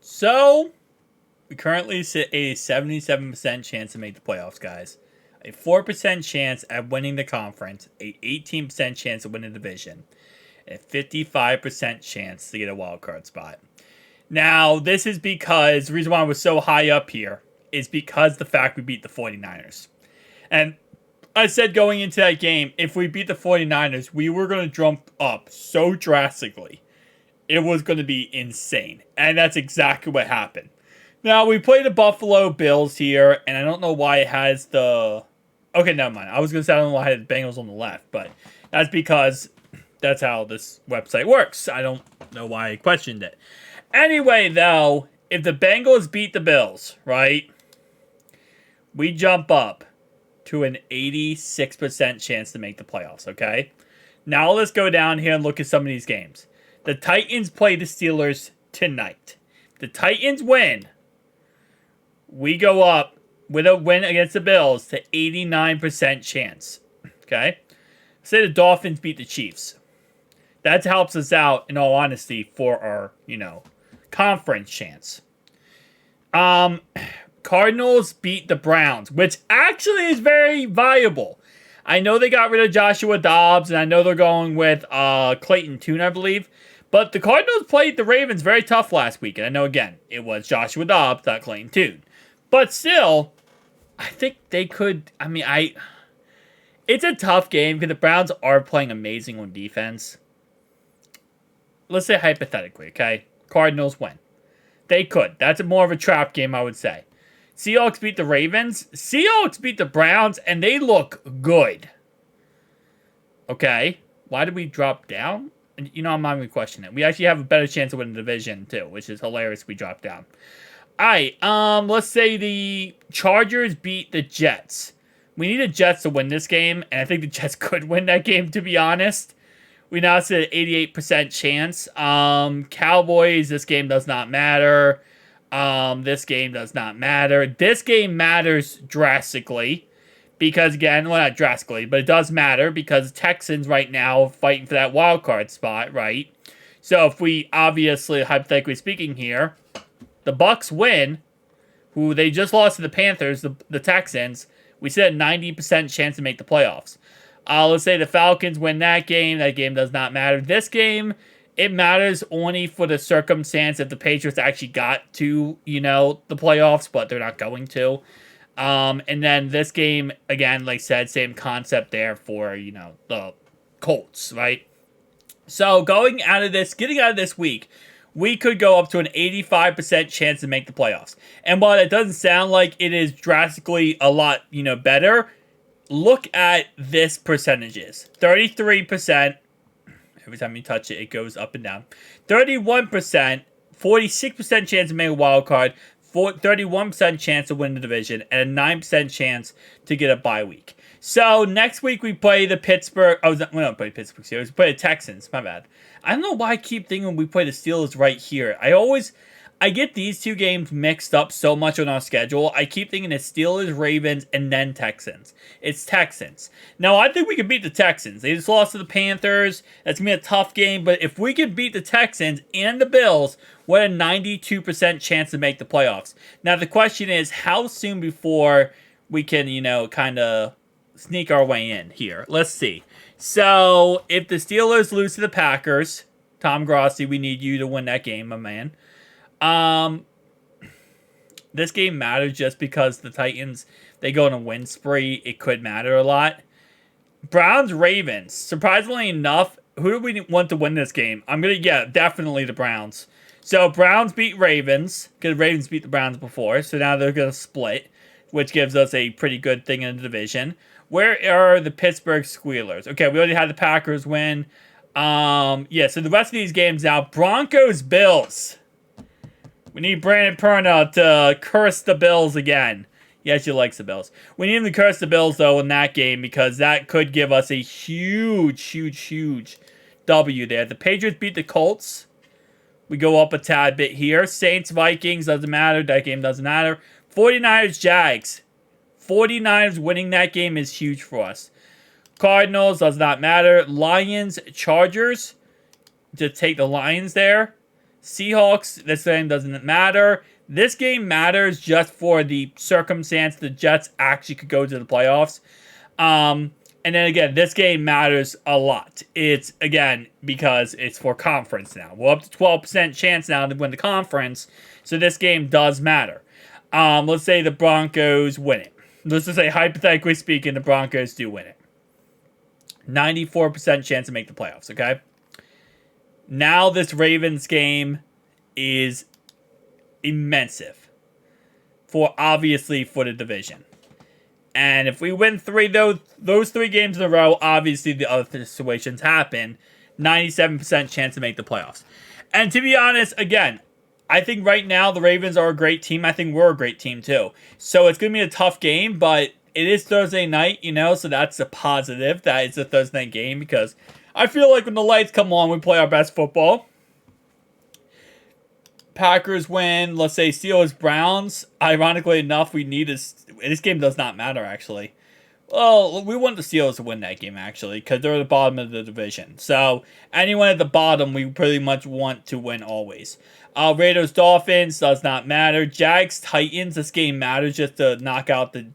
So, we currently sit a 77% chance to make the playoffs, guys. A 4% chance at winning the conference, a 18% chance to win the division, and a 55% chance to get a wild card spot. Now, this is because the reason why we're so high up here is because the fact we beat the 49ers. And I said going into that game, if we beat the 49ers, we were going to jump up so drastically. It was going to be insane. And that's exactly what happened. Now, we play the Buffalo Bills here, and I don't know why it has the... Okay, never mind. I was going to say I don't know why it had the Bengals on the left, but that's because that's how this website works. I don't know why I questioned it. Anyway, though, if the Bengals beat the Bills, right, we jump up to an 86% chance to make the playoffs, okay? Now let's go down here and look at some of these games. The Titans play the Steelers tonight. The Titans win. We go up with a win against the Bills to 89% chance. Okay? Say the Dolphins beat the Chiefs. That helps us out, in all honesty, for our, conference chance. Cardinals beat the Browns, which actually is very viable. I know they got rid of Joshua Dobbs, and I know they're going with Clayton Tune, I believe. But the Cardinals played the Ravens very tough last week. And I know, again, it was Joshua Dobbs, not Clayton Tune. But still, I think they could... It's a tough game because the Browns are playing amazing on defense. Let's say hypothetically, okay? Cardinals win. They could. That's more of a trap game, I would say. Seahawks beat the Ravens. Seahawks beat the Browns, and they look good. Okay. Why did we drop down? I'm not even questioning it. We actually have a better chance of winning the division, too, which is hilarious we dropped down. Alright, let's say the Chargers beat the Jets. We need the Jets to win this game, and I think the Jets could win that game, to be honest. We now sit at 88% chance. Cowboys, this game does not matter. This game does not matter. This game matters drastically. Because, again, well, not drastically, but it does matter because Texans right now are fighting for that wild card spot, right? So if we, obviously, hypothetically speaking here, the Bucks win, who they just lost to the Panthers, the Texans, we sit at 90% chance to make the playoffs. Let's say the Falcons win that game. That game does not matter. This game, it matters only for the circumstance if the Patriots actually got to, the playoffs, but they're not going to. And then this game, again, like I said, same concept there for, the Colts, right? So getting out of this week, we could go up to an 85% chance to make the playoffs. And while it doesn't sound like it is drastically a lot, better, look at this percentages. 33%. Every time you touch it, it goes up and down. 31%, 46% chance to make a wild card, 31% chance to win the division, and a 9% chance to get a bye week. So, next week we play the Pittsburgh... we don't play Pittsburgh Steelers. We play the Texans. My bad. I don't know why I keep thinking we play the Steelers right here. I get these two games mixed up so much on our schedule. I keep thinking it's Steelers, Ravens, and then Texans. It's Texans. Now, I think we can beat the Texans. They just lost to the Panthers. That's going to be a tough game. But if we can beat the Texans and the Bills, what a 92% chance to make the playoffs. Now, the question is, how soon before we can, kind of sneak our way in here? Let's see. So, if the Steelers lose to the Packers, Tom Grossi, we need you to win that game, my man. This game matters just because the Titans, they go on a win spree. It could matter a lot. Browns-Ravens. Surprisingly enough, who do we want to win this game? Definitely the Browns. So, Browns beat Ravens, because Ravens beat the Browns before, so now they're going to split, which gives us a pretty good thing in the division. Where are the Pittsburgh Squealers? Okay, we already had the Packers win. So the rest of these games now, Broncos-Bills. We need Brandon Perna to curse the Bills again. He actually likes the Bills. We need him to curse the Bills, though, in that game, because that could give us a huge, huge, huge W there. The Patriots beat the Colts. We go up a tad bit here. Saints-Vikings, doesn't matter. That game doesn't matter. 49ers-Jags. 49ers winning that game is huge for us. Cardinals, does not matter. Lions-Chargers. To take the Lions there. Seahawks, this game doesn't matter. This game matters just for the circumstance the Jets actually could go to the playoffs. And then again, this game matters a lot. It's, again, because it's for conference now. We're up to 12% chance now to win the conference. So this game does matter. Let's say the Broncos win it. Let's just say, hypothetically speaking, the Broncos do win it. 94% chance to make the playoffs, okay? Now this Ravens game is immense obviously for the division. And if we win those 3 games in a row, obviously the other situations happen. 97% chance to make the playoffs. And to be honest, again, I think right now the Ravens are a great team. I think we're a great team too. So it's going to be a tough game, but it is Thursday night, so that's a positive that it's a Thursday night game, because I feel like when the lights come on, we play our best football. Packers win, let's say Steelers, Browns. Ironically enough, this game does not matter, actually. Well, we want the Steelers to win that game, actually, because they're at the bottom of the division. So, anyone at the bottom, we pretty much want to win always. Raiders, Dolphins, does not matter. Jags, Titans, this game matters just to knock out the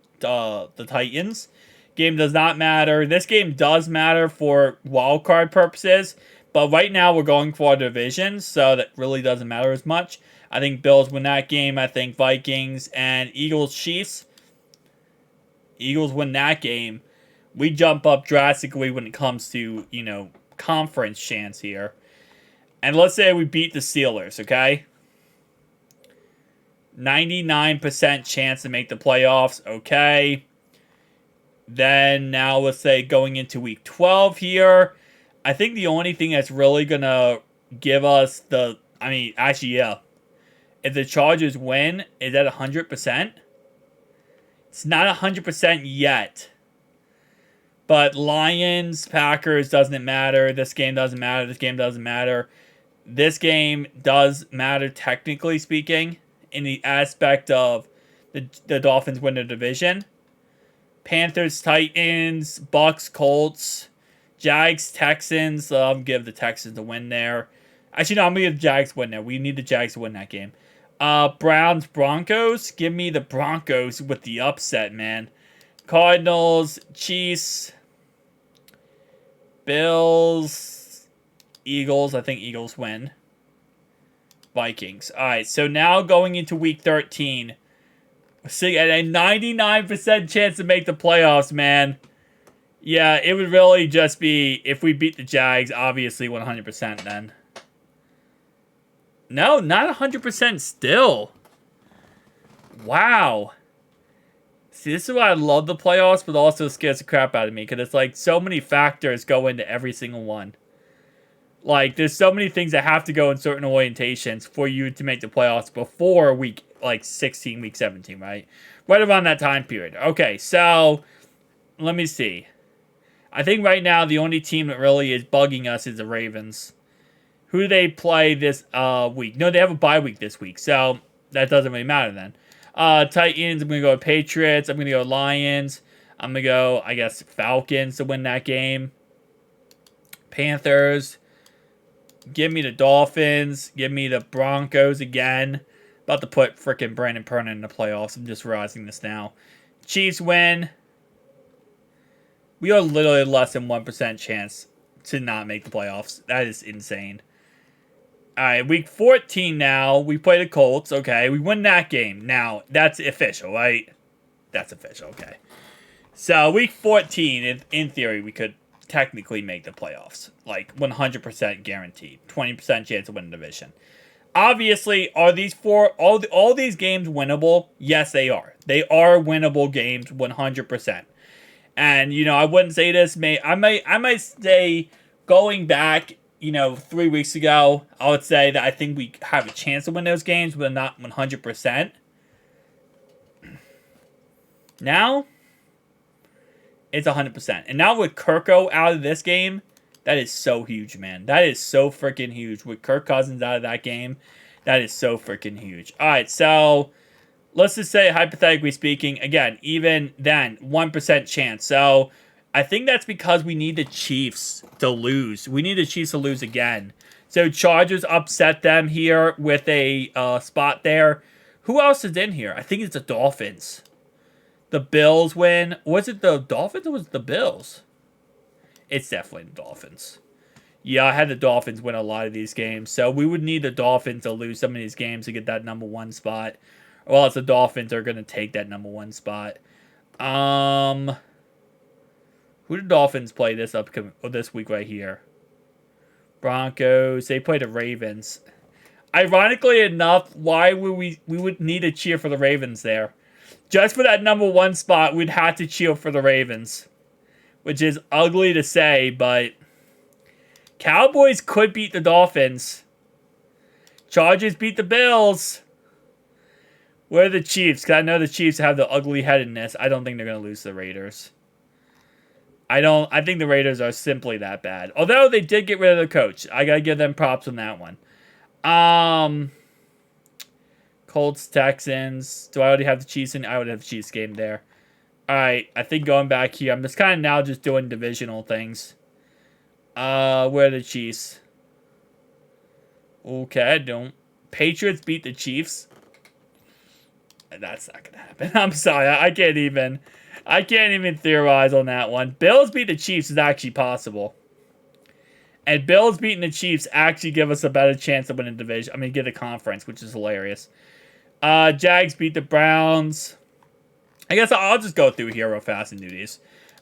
Titans. Game does not matter. This game does matter for wildcard purposes, but right now we're going for our division, so that really doesn't matter as much. I think Bills win that game. I think Vikings and Eagles, Chiefs. Eagles win that game. We jump up drastically when it comes to, conference chance here. And let's say we beat the Steelers, okay? 99% chance to make the playoffs, okay? Then now let's say going into week 12 here. I think the only thing that's really going to give us if the Chargers win, is that 100%? It's not 100% yet. But Lions, Packers doesn't matter. This game doesn't matter. This game doesn't matter. This game does matter, technically speaking, in the aspect of the Dolphins win the division. Panthers, Titans, Bucks, Colts, Jags, Texans. I'll give the Texans the win there. Actually, no, I'm going to give the Jags win there. We need the Jags to win that game. Browns, Broncos. Give me the Broncos with the upset, man. Cardinals, Chiefs, Bills, Eagles. I think Eagles win. Vikings. All right, so now going into week 13. Sitting at a 99% chance to make the playoffs, man. Yeah, it would really just be if we beat the Jags, obviously 100% then. No, not 100% still. Wow. See, this is why I love the playoffs, but also scares the crap out of me, because it's like so many factors go into every single one. Like, there's so many things that have to go in certain orientations for you to make the playoffs before week 16, week 17, right? Right around that time period. Okay, so let me see. I think right now the only team that really is bugging us is the Ravens. Who do they play this week? No, they have a bye week this week, so that doesn't really matter then. Titans, I'm going to go with Patriots. I'm going to go Lions. I'm going to go, I guess, Falcons to win that game. Panthers. Give me the Dolphins. Give me the Broncos again. About to put freaking Brandon Pernin in the playoffs. I'm just realizing this now. Chiefs win. We are literally less than 1% chance to not make the playoffs. That is insane. Alright, week 14 now. We play the Colts. Okay, we win that game. Now, that's official, right? That's official, okay. So, week 14, in theory, we could technically make the playoffs. 100% guaranteed. 20% chance to win the division. Obviously, are these all these games winnable? Yes, they are. They are winnable games, 100%. And, I wouldn't say this. I might say, going back, 3 weeks ago, I would say that I think we have a chance to win those games, but not 100%. Now, it's 100%. And now with Kirko out of this game, that is so huge, man. That is so freaking huge. With Kirk Cousins out of that game, that is so freaking huge. All right, so let's just say, hypothetically speaking, again, even then, 1% chance. So I think that's because we need the Chiefs to lose. We need the Chiefs to lose again So Chargers upset them here with a spot there. Who else is in here? I think it's the Dolphins. The Bills win. Was it the Dolphins or was it the Bills? It's definitely the Dolphins. Yeah, I had the Dolphins win a lot of these games. So we would need the Dolphins to lose some of these games to get that number 1 spot. Well, it's the Dolphins are going to take that number 1 spot. Who did Dolphins play this week right here? Broncos. They play the Ravens. Ironically enough, why would we would need to cheer for the Ravens there? Just for that number 1 spot, we'd have to cheer for the Ravens. Which is ugly to say, but Cowboys could beat the Dolphins. Chargers beat the Bills. Where are the Chiefs? Because I know the Chiefs have the ugly-headedness. I don't think they're going to lose to the Raiders. I think the Raiders are simply that bad. Although they did get rid of the coach. I got to give them props on that one. Colts, Texans. Do I already have the Chiefs in? I would have the Chiefs game there. Alright, I think going back here, I'm just kind of now just doing divisional things. Where are the Chiefs? Okay, don't. Patriots beat the Chiefs. That's not gonna happen. I'm sorry, I can't even theorize on that one. Bills beat the Chiefs is actually possible. And Bills beating the Chiefs actually give us a better chance to win a division. I mean, get a conference, which is hilarious. Jags beat the Browns. I guess I'll just go through here real fast and do these.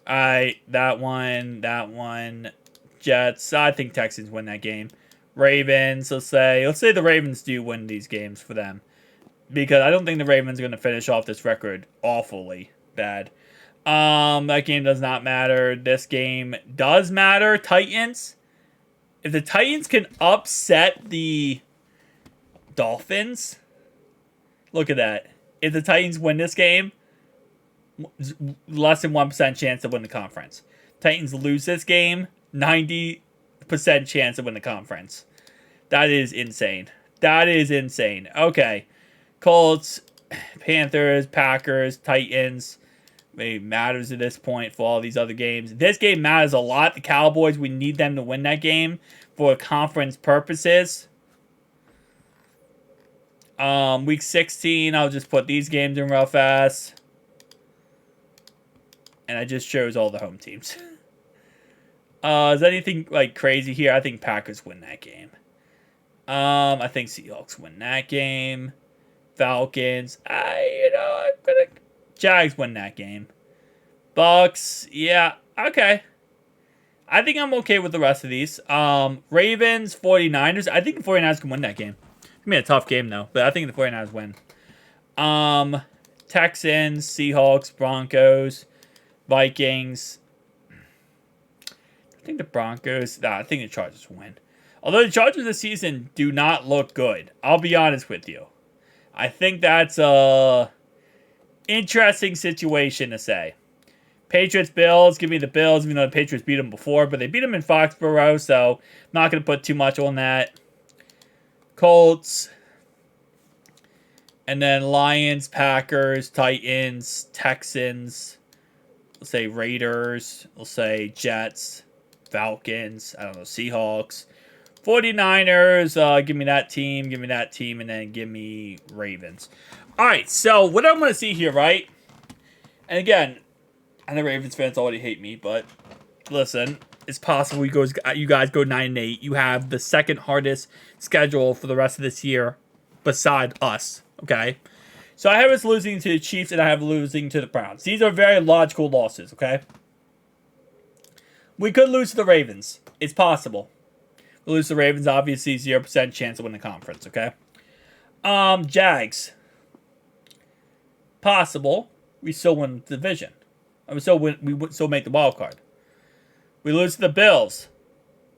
Alright, that one. Jets. I think Texans win that game. Ravens, let's say the Ravens do win these games for them. Because I don't think the Ravens are going to finish off this record awfully bad. That game does not matter. This game does matter. Titans. If the Titans can upset the Dolphins, look at that. If the Titans win this game, less than 1% chance to win the conference. Titans lose this game, 90% chance to win the conference. That is insane. Okay. Colts, Panthers, Packers, Titans. It matters at this point for all these other games. This game matters a lot. The Cowboys, we need them to win that game for conference purposes. Week 16, I'll just put these games in real fast. And I just chose all the home teams. Is anything like crazy here? I think Packers win that game. I think Seahawks win that game. Falcons. I'm gonna. Jags win that game. Bucks. Yeah. Okay. I think I'm okay with the rest of these. Ravens, 49ers. I think the 49ers can win that game. It's gonna be a tough game though, but I think the 49ers win. Texans, Seahawks, Broncos, Vikings. I think the Broncos. I think the Chargers win. Although the Chargers this season do not look good. I'll be honest with you. I think that's a interesting situation to say. Patriots, Bills. Give me the Bills, even though the Patriots beat them before. But they beat them in Foxborough, so I'm not going to put too much on that. Colts. And then Lions, Packers, Titans, Texans. We'll say Raiders. We'll say Jets, Falcons. I don't know, Seahawks. 49ers, give me that team, and then give me Ravens. All right, so what I'm going to see here, right? And again, I know Ravens fans already hate me, but listen, it's possible you guys go 9-8. You have the second hardest schedule for the rest of this year beside us, okay? So I have us losing to the Chiefs, and I have losing to the Browns. These are very logical losses, okay? We could lose to the Ravens. It's possible. We lose to the Ravens, obviously 0% chance to win the conference, okay? Jags. Possible. We still win the division. We would still make the wild card. We lose to the Bills.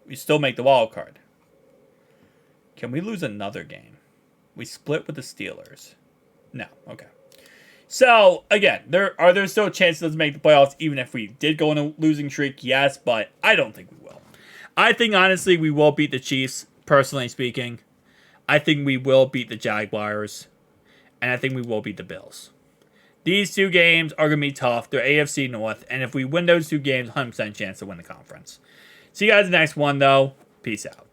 We still make the wild card. Can we lose another game? We split with the Steelers. No. Okay. So, again, are there still chances to make the playoffs even if we did go on a losing streak? Yes, but I don't think we will. I think, honestly, we will beat the Chiefs, personally speaking. I think we will beat the Jaguars. And I think we will beat the Bills. These two games are going to be tough. They're AFC North. And if we win those two games, 100% chance to win the conference. See you guys in the next one, though. Peace out.